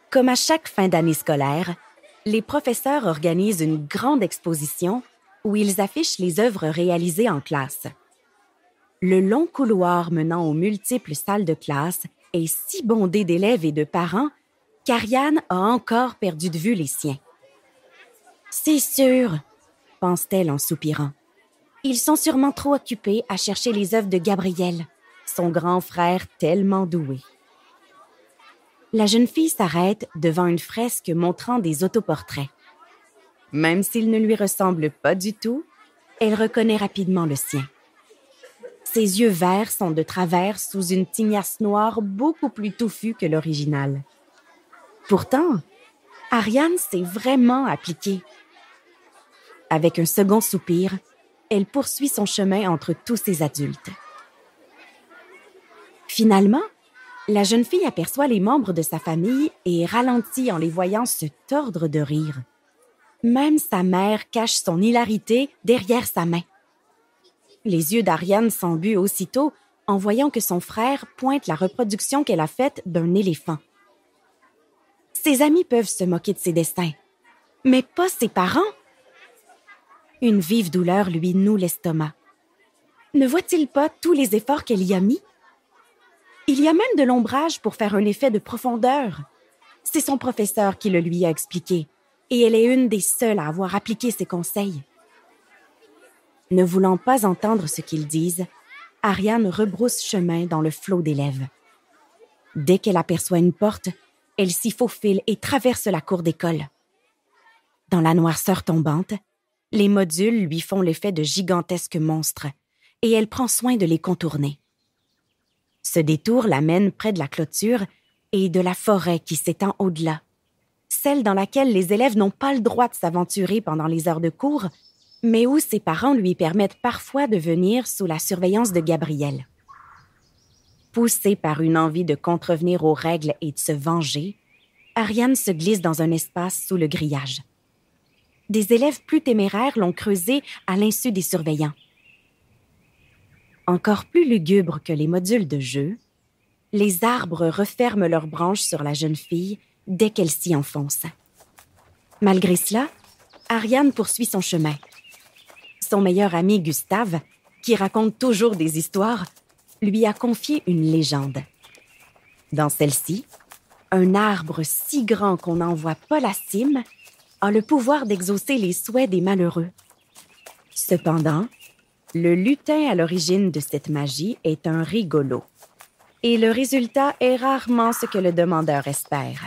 Comme à chaque fin d'année scolaire, les professeurs organisent une grande exposition où ils affichent les œuvres réalisées en classe. Le long couloir menant aux multiples salles de classe est si bondé d'élèves et de parents qu'Ariane a encore perdu de vue les siens. « C'est sûr, » pense-t-elle en soupirant. « Ils sont sûrement trop occupés à chercher les œuvres de Gabriel, son grand frère tellement doué. » La jeune fille s'arrête devant une fresque montrant des autoportraits. Même s'il ne lui ressemble pas du tout, elle reconnaît rapidement le sien. Ses yeux verts sont de travers sous une tignasse noire beaucoup plus touffue que l'original. Pourtant, Ariane s'est vraiment appliquée. Avec un second soupir, elle poursuit son chemin entre tous ces adultes. Finalement, la jeune fille aperçoit les membres de sa famille et ralentit en les voyant se tordre de rire. Même sa mère cache son hilarité derrière sa main. Les yeux d'Ariane s'embuent aussitôt en voyant que son frère pointe la reproduction qu'elle a faite d'un éléphant. Ses amis peuvent se moquer de ses dessins, mais pas ses parents. Une vive douleur lui noue l'estomac. Ne voit-il pas tous les efforts qu'elle y a mis? Il y a même de l'ombrage pour faire un effet de profondeur. C'est son professeur qui le lui a expliqué, et elle est une des seules à avoir appliqué ses conseils. Ne voulant pas entendre ce qu'ils disent, Ariane rebrousse chemin dans le flot d'élèves. Dès qu'elle aperçoit une porte, elle s'y faufile et traverse la cour d'école. Dans la noirceur tombante, les modules lui font l'effet de gigantesques monstres, et elle prend soin de les contourner. Ce détour l'amène près de la clôture et de la forêt qui s'étend au-delà, celle dans laquelle les élèves n'ont pas le droit de s'aventurer pendant les heures de cours, mais où ses parents lui permettent parfois de venir sous la surveillance de Gabriel. Poussée par une envie de contrevenir aux règles et de se venger, Ariane se glisse dans un espace sous le grillage. Des élèves plus téméraires l'ont creusé à l'insu des surveillants. Encore plus lugubres que les modules de jeu, les arbres referment leurs branches sur la jeune fille dès qu'elle s'y enfonce. Malgré cela, Ariane poursuit son chemin. Son meilleur ami Gustave, qui raconte toujours des histoires, lui a confié une légende. Dans celle-ci, un arbre si grand qu'on n'en voit pas la cime a le pouvoir d'exaucer les souhaits des malheureux. Cependant, le lutin à l'origine de cette magie est un rigolo. Et le résultat est rarement ce que le demandeur espère.